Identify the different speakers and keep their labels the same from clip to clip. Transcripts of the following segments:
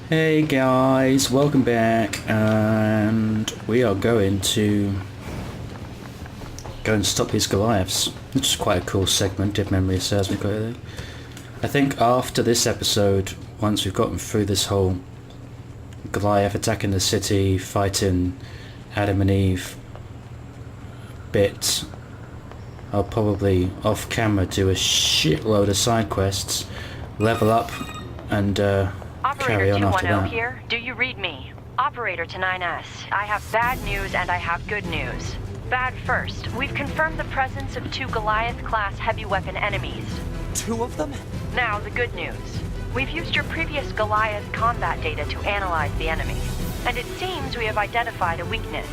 Speaker 1: Hey guys, welcome back, and we are going to go and stop these Goliaths, which is quite a cool segment if memory serves me correctly. I think after this episode, once we've gotten through this whole Goliath attacking the city, fighting Adam and Eve bit, I'll probably off camera do a shitload of side quests, level up, and carry on after that.
Speaker 2: Operator 210 here. Do you read me? Operator to 9S. I have bad news and I have good news. Bad first. We've confirmed the presence of 2 Goliath-class heavy weapon enemies.
Speaker 3: 2 of them?
Speaker 2: Now, the good news. We've used your previous Goliath combat data to analyze the enemy. And it seems we have identified a weakness.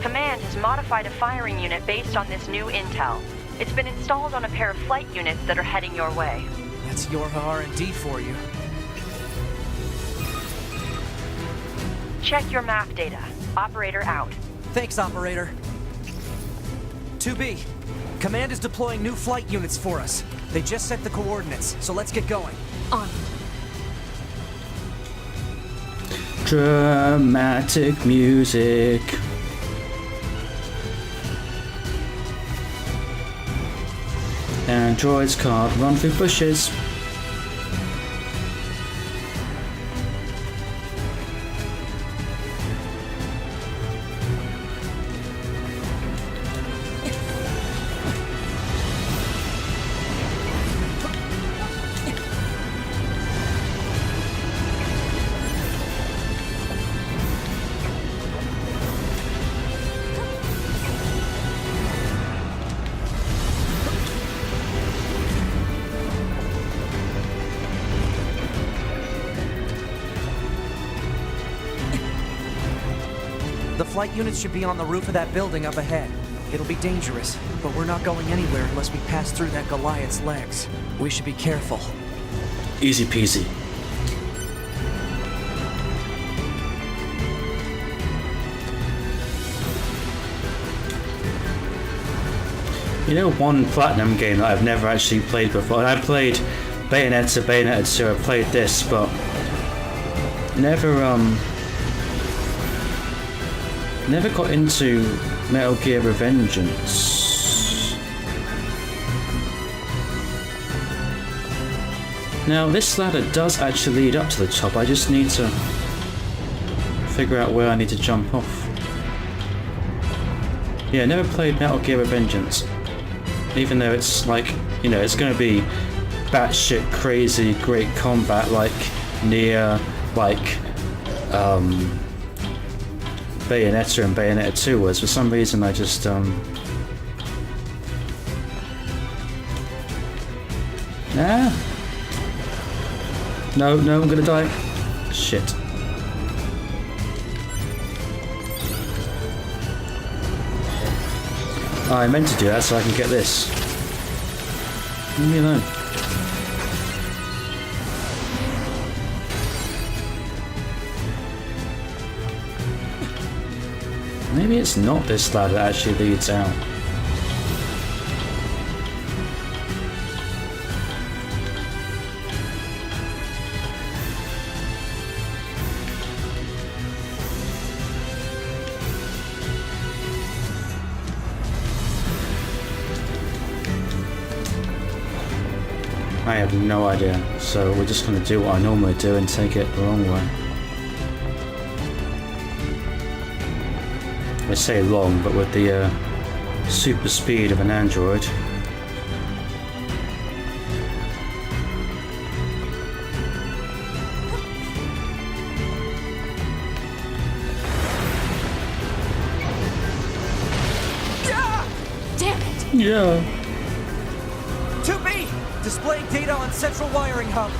Speaker 2: Command has modified a firing unit based on this new intel. It's been installed on a pair of flight units that are heading your way.
Speaker 3: That's your R&D for you.
Speaker 2: Check your map data. Operator out.
Speaker 3: Thanks, Operator. 2B, Command is deploying new flight units for us. They just sent the coordinates, so let's get going.
Speaker 2: On.
Speaker 1: Dramatic music. Androids can't run through bushes.
Speaker 3: The flight units should be on the roof of that building up ahead. It'll be dangerous, but we're not going anywhere unless we pass through that Goliath's legs. We should be careful.
Speaker 1: Easy peasy. You know, one Platinum game that I've never actually played before, and I played Bayonetta 2, I played this, but never got into Metal Gear Revengeance. Now, this ladder does actually lead up to the top. I just need to figure out where I need to jump off. Yeah, never played Metal Gear Revengeance. Even though it's like, you know, it's going to be batshit crazy great combat like NieR, like Bayonetta and Bayonetta 2 was. For some reason I just nah. No, I'm gonna die. Shit. I meant to do that so I can get this. Leave me alone. Maybe it's not this ladder that actually leads out. I have no idea, so we're just going to do what I normally do and take it the long way. I say long, but with the super speed of an android.
Speaker 2: Damn it!
Speaker 1: Yeah.
Speaker 3: 2B, displaying data on central wiring hub.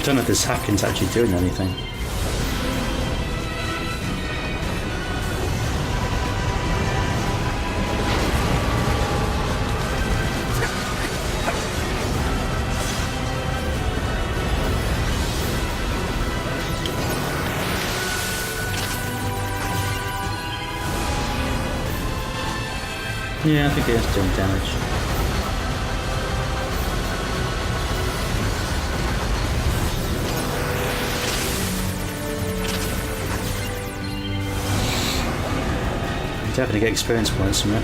Speaker 1: don't know if this hacking's actually doing anything. Yeah, I think it is doing damage. Definitely get experience points from it.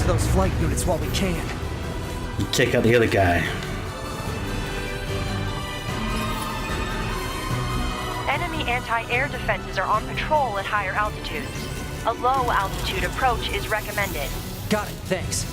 Speaker 3: Those flight units while we can.
Speaker 1: Take out the other guy.
Speaker 2: Enemy anti-air defenses are on patrol at higher altitudes. A low-altitude approach is recommended.
Speaker 3: Got it, thanks.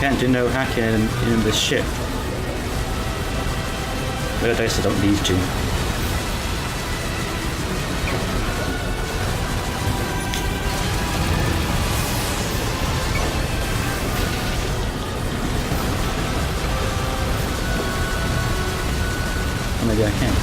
Speaker 1: Can't do no hacking in this ship. But I guess I don't need to. Or maybe I can.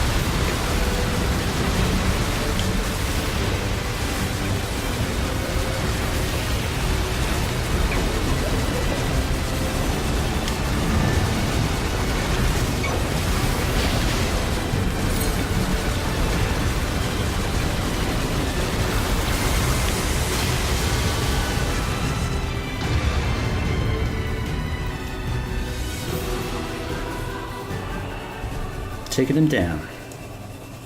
Speaker 1: Taking them down.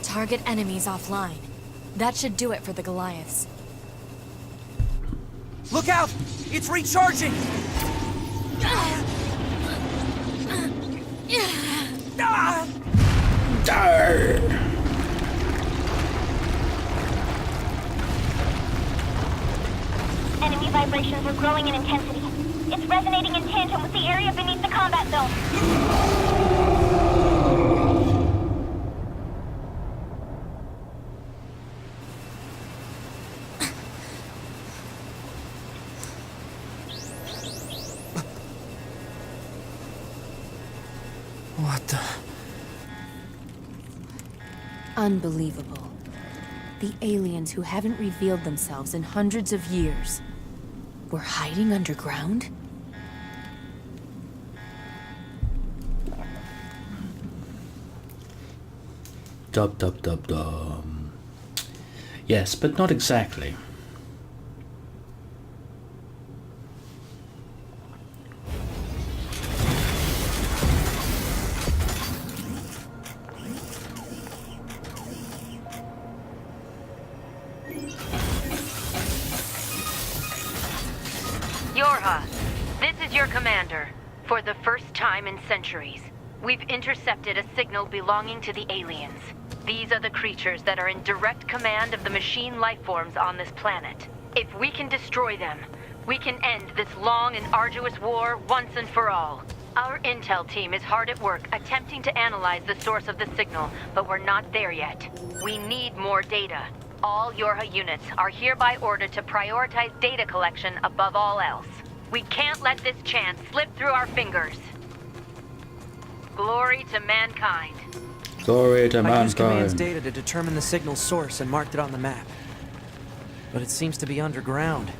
Speaker 4: Target enemies offline. That should do it for the Goliaths.
Speaker 3: Look out! It's recharging! Ah!
Speaker 5: Enemy vibrations are growing in intensity. It's resonating in tandem with the area beneath the combat zone.
Speaker 3: What the...
Speaker 4: Unbelievable. The aliens who haven't revealed themselves in hundreds of years were hiding underground?
Speaker 1: Dub dub dub dub. Yes, but not exactly.
Speaker 2: Yorha, this is your commander. For the first time in centuries, we've intercepted a signal belonging to the aliens. These are the creatures that are in direct command of the machine lifeforms on this planet. If we can destroy them, we can end this long and arduous war once and for all. Our intel team is hard at work attempting to analyze the source of the signal, but we're not there yet. We need more data. All Yorha units are hereby ordered to prioritize data collection above all else. We can't let this chance slip through our fingers. Glory to mankind.
Speaker 1: Glory to
Speaker 3: I used
Speaker 1: mankind.
Speaker 3: Command's data to determine the signal's source and marked it on the map. But it seems to be underground.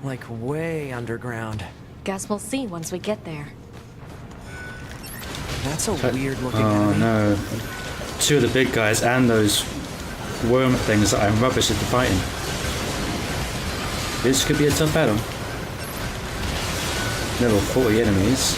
Speaker 3: Like way underground.
Speaker 4: Guess we'll see once we get there.
Speaker 3: That's a weird looking
Speaker 1: Oh
Speaker 3: enemy.
Speaker 1: no. Two of the big guys and those worm things that I'm rubbish at fighting. This could be a tough battle. Level 40 enemies.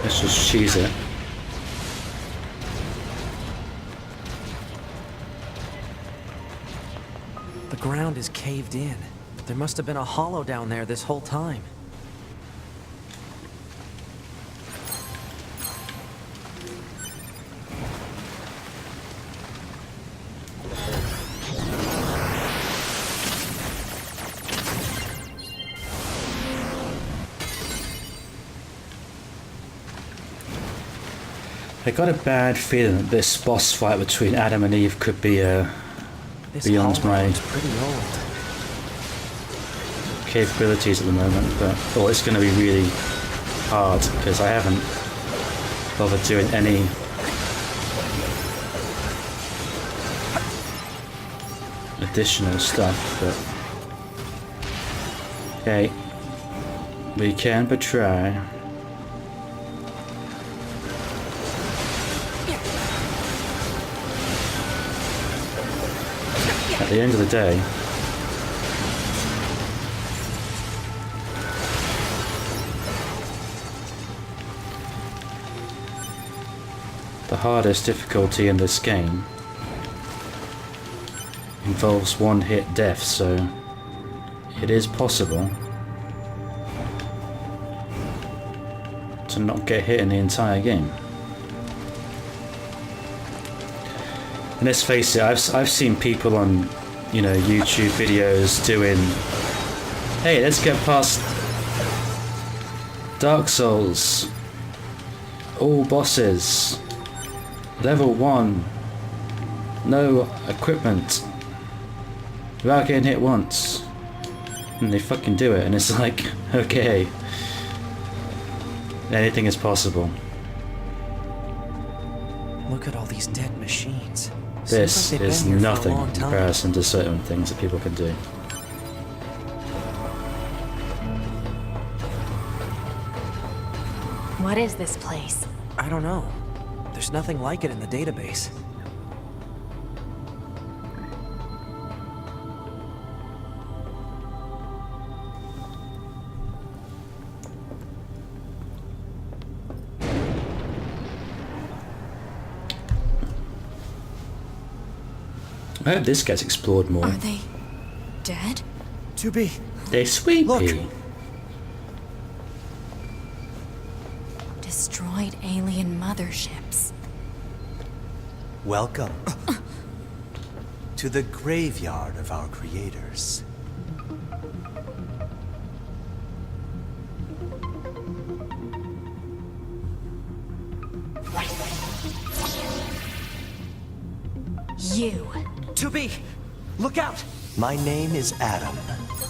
Speaker 1: Let's just cheese it.
Speaker 3: The ground is caved in. There must have been a hollow down there this whole time.
Speaker 1: I got a bad feeling that this boss fight between Adam and Eve could be
Speaker 3: This
Speaker 1: beyond
Speaker 3: hollow
Speaker 1: my
Speaker 3: is pretty old.
Speaker 1: capabilities at the moment, but it's going to be really hard because I haven't bothered doing any additional stuff, but okay, we can but try. At the end of the day, the hardest difficulty in this game involves one-hit death, so it is possible to not get hit in the entire game. And let's face it, I've seen people on, YouTube videos doing, hey, let's get past Dark Souls, all bosses, level 1, no equipment, without getting hit once. And they fucking do it, and it's like, okay, anything is possible.
Speaker 3: Look at all these dead machines.
Speaker 1: This
Speaker 3: Seems like they've
Speaker 1: is
Speaker 3: been here for a
Speaker 1: nothing
Speaker 3: long
Speaker 1: in
Speaker 3: time.
Speaker 1: comparison to certain things that people can do.
Speaker 4: What is this place?
Speaker 3: I don't know. There's nothing like it in the database.
Speaker 1: I hope this gets explored more.
Speaker 4: Are they dead?
Speaker 3: To be.
Speaker 1: They're sleepy.
Speaker 3: Look.
Speaker 4: Destroyed alien motherships.
Speaker 6: Welcome to the graveyard of our creators.
Speaker 4: You.
Speaker 3: To be. Look out!
Speaker 6: My name is Adam.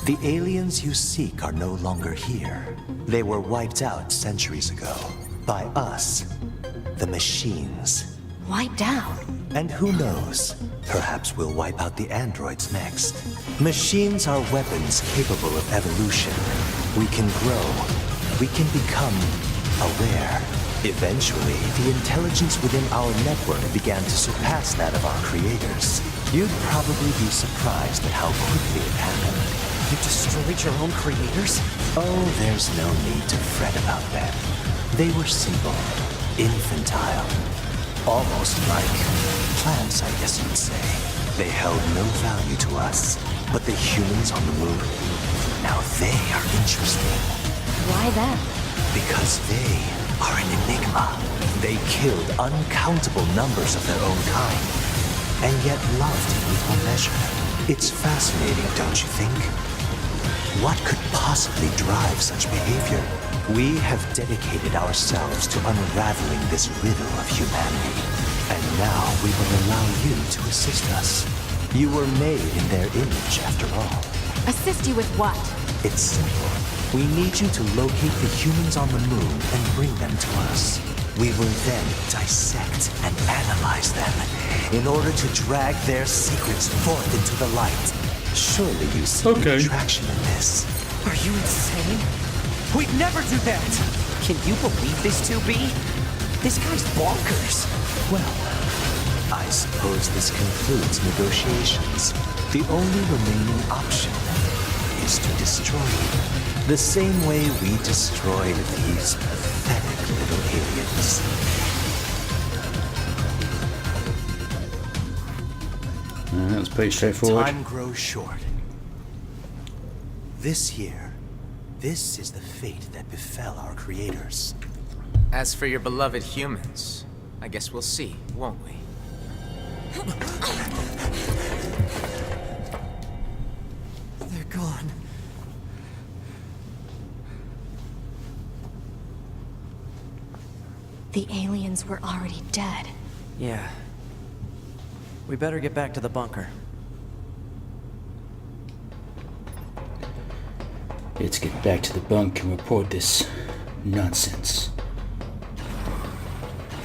Speaker 6: The aliens you seek are no longer here. They were wiped out centuries ago. By us. The machines.
Speaker 4: Wiped out.
Speaker 6: And who knows? Perhaps we'll wipe out the androids next. Machines are weapons capable of evolution. We can grow. We can become aware. Eventually, the intelligence within our network began to surpass that of our creators. You'd probably be surprised at how quickly it happened.
Speaker 3: You destroyed your own creators?
Speaker 6: Oh, there's no need to fret about them. They were simple, infantile, almost like plants, I guess you'd say. They held no value to us, but the humans on the moon, now they are interesting.
Speaker 4: Why them?
Speaker 6: Because they are an enigma. They killed uncountable numbers of their own kind. and yet loved in equal measure. It's fascinating, don't you think? What could possibly drive such behavior? We have dedicated ourselves to unraveling this riddle of humanity, and now we will allow you to assist us. You were made in their image, after all.
Speaker 4: Assist you with what?
Speaker 6: It's simple. We need you to locate the humans on the moon and bring them to us. We will then dissect and analyze them in order to drag their secrets forth into the light. Surely you see the attraction in this.
Speaker 3: Are you insane? We'd never do that! Can you believe this, 2B? This guy's bonkers.
Speaker 6: Well, I suppose this concludes negotiations. The only remaining option is to destroy you. The same way we destroyed these pathetic little aliens.
Speaker 1: That was pretty straightforward.
Speaker 6: Time grows short. This year, this is the fate that befell our creators.
Speaker 7: As for your beloved humans, I guess we'll see, won't we?
Speaker 3: They're gone.
Speaker 4: The aliens were already dead.
Speaker 3: Yeah. We better get back to the bunker.
Speaker 1: Let's get back to the bunk and report this nonsense.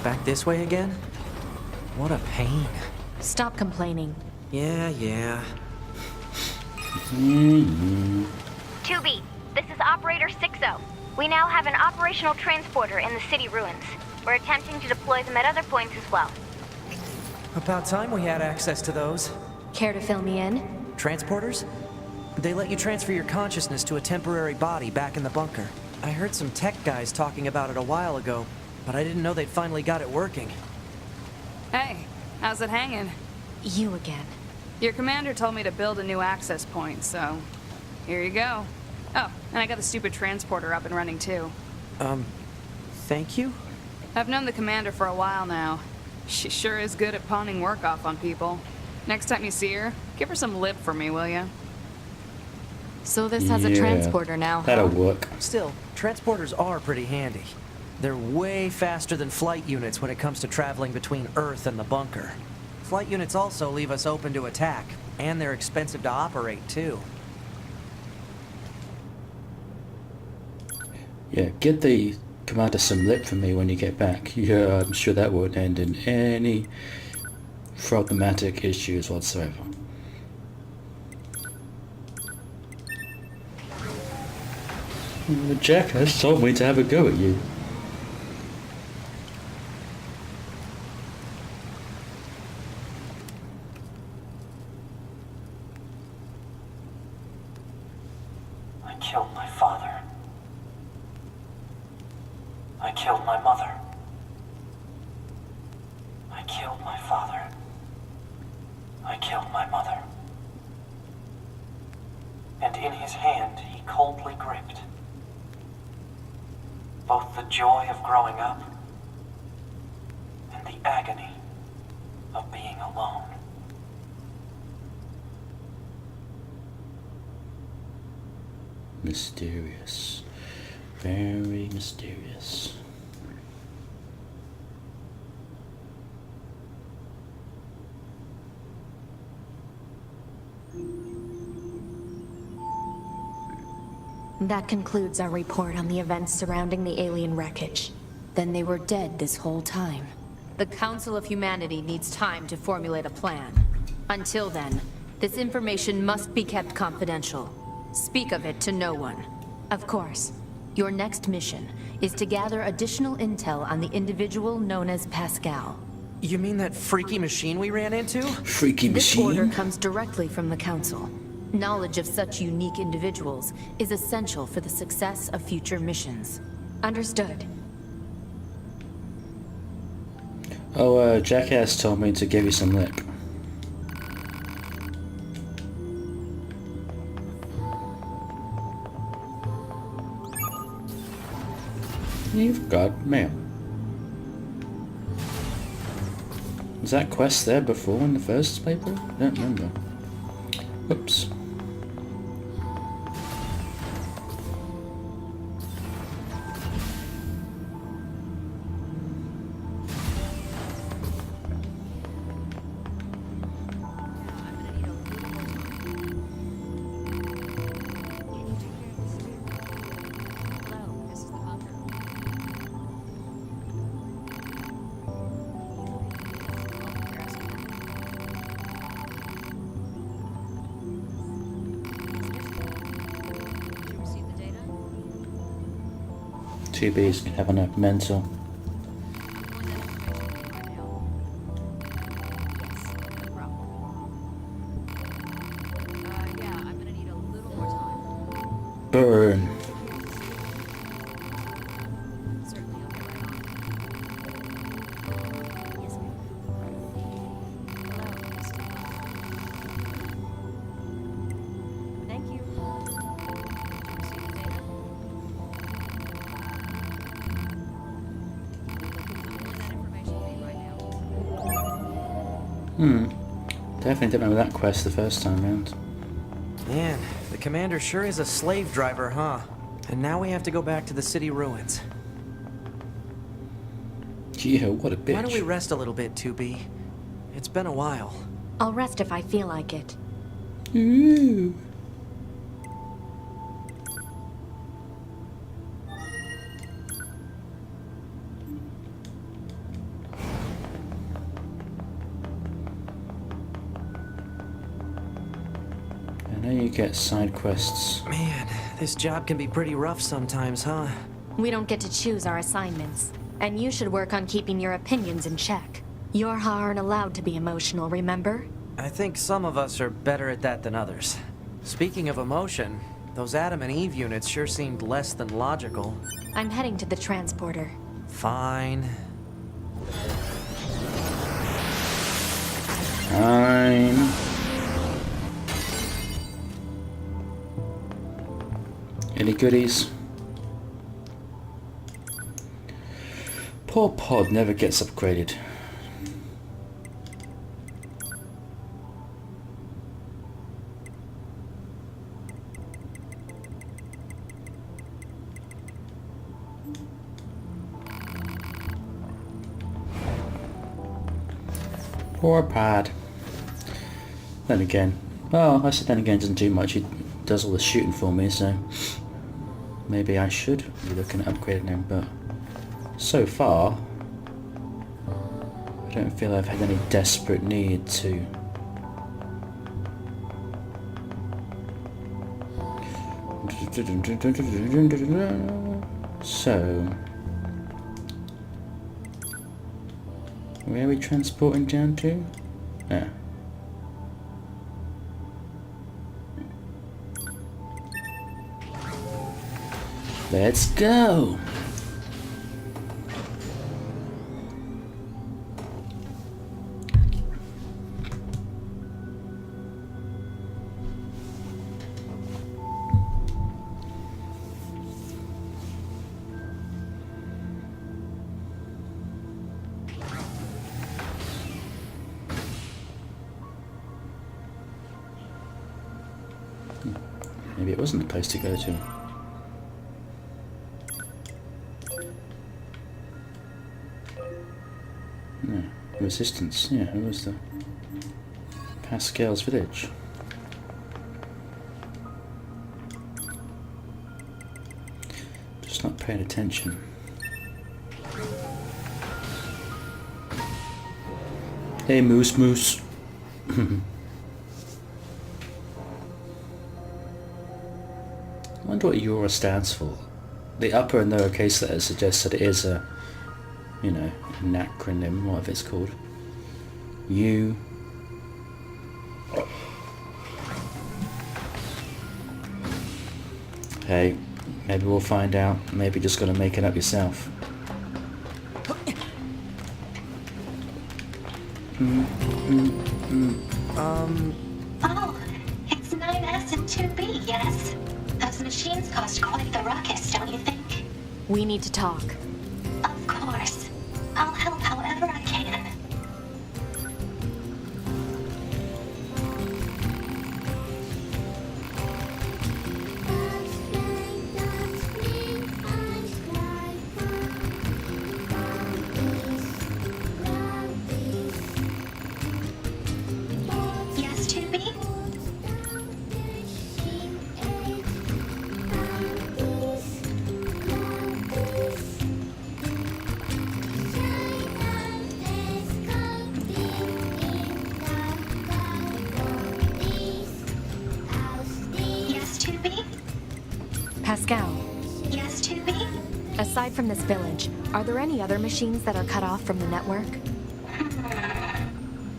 Speaker 3: Back this way again? What a pain.
Speaker 4: Stop complaining.
Speaker 3: Yeah.
Speaker 5: 2B, this is Operator 60. We now have an operational transporter in the city ruins. We're attempting to deploy them at other points as well.
Speaker 3: About time we had access to those.
Speaker 4: Care to fill me in?
Speaker 3: Transporters? They let you transfer your consciousness to a temporary body back in the bunker. I heard some tech guys talking about it a while ago, but I didn't know they'd finally got it working.
Speaker 8: Hey, how's it hanging?
Speaker 4: You again.
Speaker 8: Your commander told me to build a new access point, so here you go. Oh, and I got the stupid transporter up and running too.
Speaker 3: Thank you?
Speaker 8: I've known the commander for a while now. She sure is good at pawning work off on people. Next time you see her, give her some lip for me, will ya?
Speaker 4: So this has a transporter now, huh?
Speaker 1: That'll work.
Speaker 3: Still, transporters are pretty handy. They're way faster than flight units when it comes to traveling between Earth and the bunker. Flight units also leave us open to attack, and they're expensive to operate, too.
Speaker 1: Yeah, get the commander some lip for me when you get back. Yeah, I'm sure that won't end in any problematic issues whatsoever. The jackass told me to have a go at you.
Speaker 9: I killed my father. I killed my mother. I killed my father. I killed my mother. And in his hand he coldly gripped both the joy of growing up and the agony of being alone.
Speaker 1: Mysterious. Very mysterious.
Speaker 4: That concludes our report on the events surrounding the alien wreckage. Then they were dead this whole time. The Council of Humanity needs time to formulate a plan. Until then, this information must be kept confidential. Speak of it to no one. Of course, your next mission is to gather additional intel on the individual known as Pascal.
Speaker 3: You mean that freaky machine we ran into?
Speaker 1: Freaky
Speaker 4: This
Speaker 1: machine.
Speaker 4: order comes directly from the Council. Knowledge of such unique individuals is essential for the success of future missions. Understood.
Speaker 1: Oh, Jackass told me to give you some lip. You've got mail. Was that quest there before in the first playthrough? I don't remember. Oops. Two bees can have a mental. Burn. Definitely didn't remember that quest the first time round.
Speaker 3: Man, the commander sure is a slave driver, huh? And now we have to go back to the city ruins.
Speaker 1: Yeah, what a bitch.
Speaker 3: Why don't we rest a little bit, 2B? It's been a while.
Speaker 4: I'll rest if I feel like it.
Speaker 1: Ooh. I know you get side quests.
Speaker 3: Man, this job can be pretty rough sometimes, huh?
Speaker 4: We don't get to choose our assignments. And you should work on keeping your opinions in check. Yorha aren't allowed to be emotional, remember?
Speaker 3: I think some of us are better at that than others. Speaking of emotion, those Adam and Eve units sure seemed less than logical.
Speaker 4: I'm heading to the transporter.
Speaker 3: Fine.
Speaker 1: Fine. Any goodies? Poor pod never gets upgraded. Poor pod. Then again, well, I said then again, doesn't do much. He does all the shooting for me, so maybe I should be looking at upgrading him, but so far I don't feel I've had any desperate need to. So where are we transporting down to? Ah. Let's go! Maybe it wasn't the place to go to. No, resistance, yeah, it was the Pascal's village. Just not paying attention. Hey, Moose Moose. I wonder what Eura stands for. The upper and lower case letters suggest that it is a, you know, an acronym, whatever it's called. U. Hey, maybe we'll find out. Maybe just gotta make it up yourself.
Speaker 10: Oh, it's 9S and 2B, yes? Those machines caused quite the ruckus, don't you think?
Speaker 4: We need to talk.
Speaker 10: Of course. I'll help however I can. Yes, 2B?
Speaker 4: Aside from this village, are there any other machines that are cut off from the network?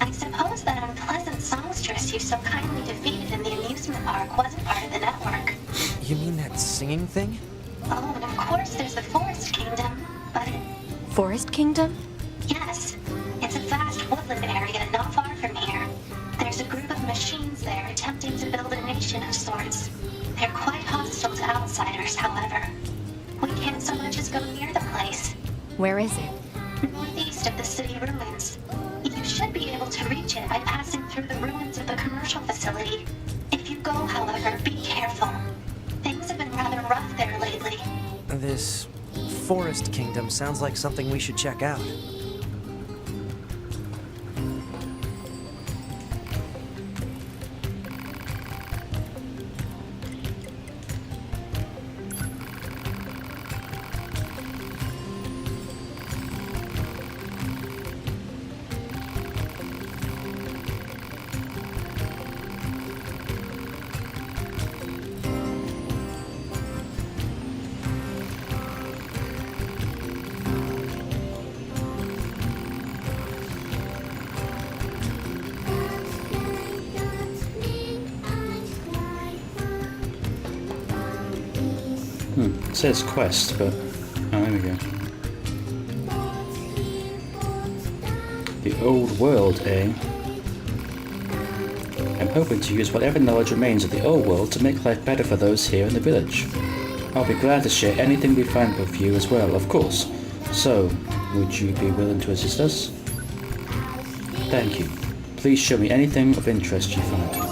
Speaker 10: I suppose that unpleasant songstress you so kindly defeated in the amusement park wasn't part of the network.
Speaker 3: You mean that singing thing?
Speaker 10: Oh, and of course there's the Forest Kingdom, but
Speaker 4: Forest Kingdom?
Speaker 10: yes, it's a vast woodland area not far from here. There's a group of machines there attempting to build a nation of sorts. They're quite hostile to outsiders, however. We can't so much as go near the place.
Speaker 4: Where is it?
Speaker 10: Northeast of the city ruins. You should be able to reach it by passing through the ruins of the commercial facility. If you go, however, be careful. Things have been rather rough there lately.
Speaker 3: This Forest Kingdom sounds like something we should check out.
Speaker 1: It says quest, but... oh, there we go. The old world, eh? I'm hoping to use whatever knowledge remains of the old world to make life better for those here in the village. I'll be glad to share anything we find with you as well, of course. So, would you be willing to assist us? Thank you. Please show me anything of interest you find.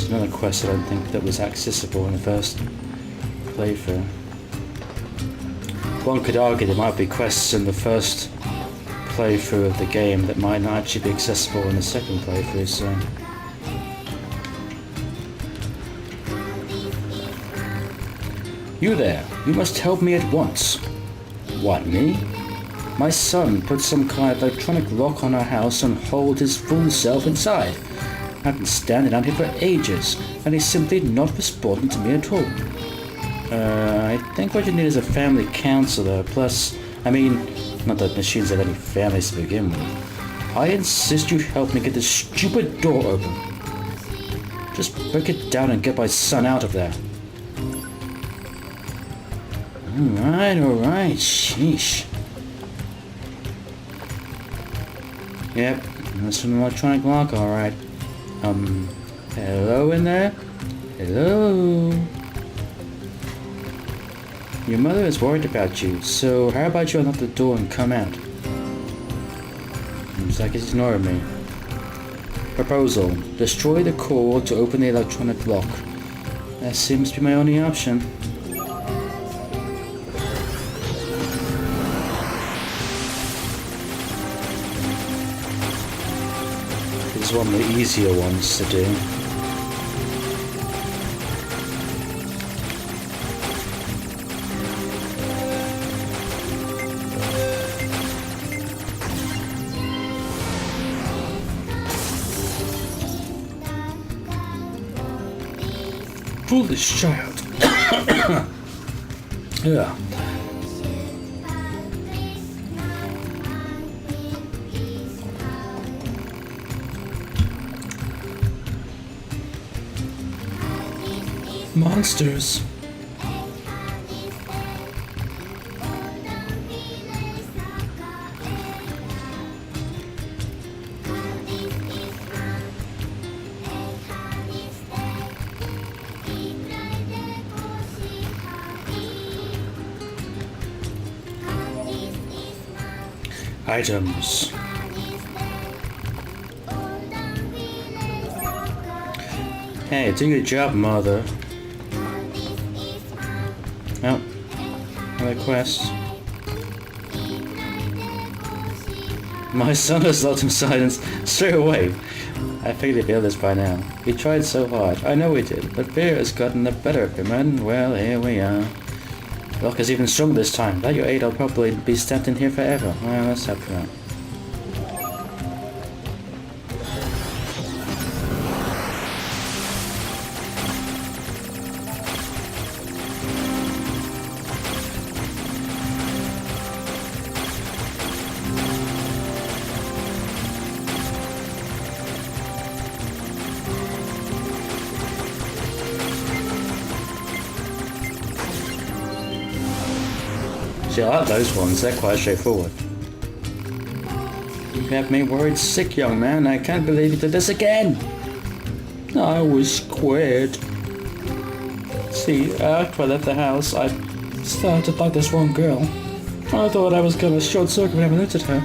Speaker 1: Another quest I don't think that was accessible in the first playthrough. One could argue there might be quests in the first playthrough of the game that might not actually be accessible in the second playthrough, so... You there! You must help me at once! What, me? My son put some kind of electronic lock on our house and hold his full self inside. I've been standing out here for ages, and he's simply not responding to me at all. I think what you need is a family counselor, plus, I mean, not that machines have any families to begin with. I insist you help me get this stupid door open. Just break it down and get my son out of there. Alright, sheesh. Yep, that's an electronic lock, alright. Hello in there? Hello? Your mother is worried about you, so how about you unlock the door and come out? Looks like he's ignoring me. Proposal. Destroy the core to open the electronic lock. That seems to be my only option. This is one of the easier ones to do. Foolish child. Yeah. Monsters. Items. Hey, do your job, mother. Oh, another quest. My son has locked him silence straight away. I figured he'd feel this by now. He tried so hard. I know he did, but fear has gotten the better of him, and well, here we are. Lock is even stronger this time. Without your aid, I'll probably be stamped in here forever. Well, let's hope for that. See, I like those ones, they're quite straightforward. You have me worried sick, young man. I can't believe you did this again. I was scared. See, after I left the house, I started to like this one girl. I thought I was gonna short circuit when I looked at her.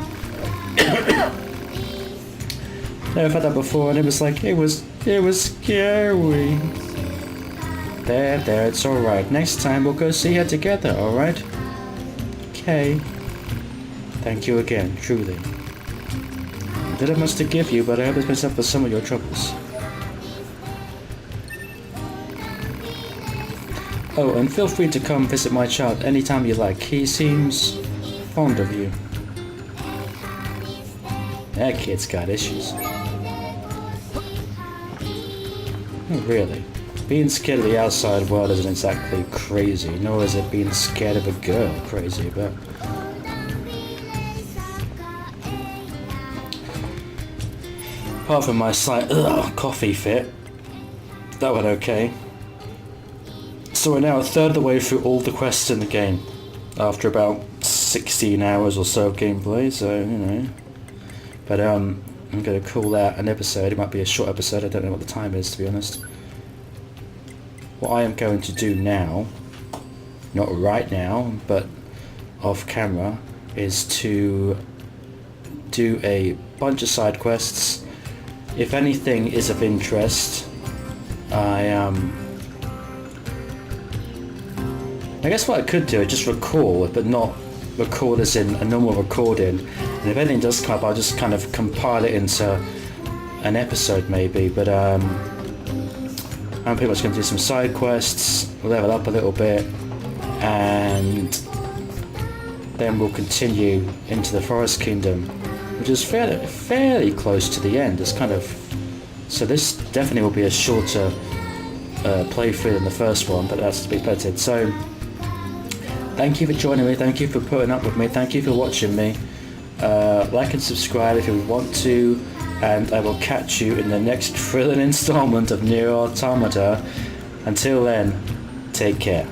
Speaker 1: Never had that before, and it was like, it was scary. There, it's alright. Next time we'll go see her together, alright? Okay. Thank you again, truly. I didn't much to give you, but I hope this makes up for some of your troubles. Oh, and feel free to come visit my child anytime you like. He seems fond of you. That kid's got issues. Oh, really? Being scared of the outside world isn't exactly crazy, nor is it being scared of a girl crazy, but... apart from my slight coffee fit, that went okay. So we're now a third of the way through all the quests in the game, after about 16 hours or so of gameplay, so, you know. But I'm going to call that an episode. It might be a short episode, I don't know what the time is, to be honest. What I am going to do now, not right now, but off camera, is to do a bunch of side quests. If anything is of interest, I guess what I could do is just record, but not record as in a normal recording. And if anything does come up, I'll just kind of compile it into an episode maybe. But I'm pretty much going to do some side quests, level up a little bit, and then we'll continue into the Forest Kingdom, which is fairly close to the end. It's kind of, so this definitely will be a shorter playthrough than the first one, but that's to be expected. So thank you for joining me, thank you for putting up with me, thank you for watching me. Like and subscribe if you want to, and I will catch you in the next thrilling installment of NieR Automata. Until then, take care.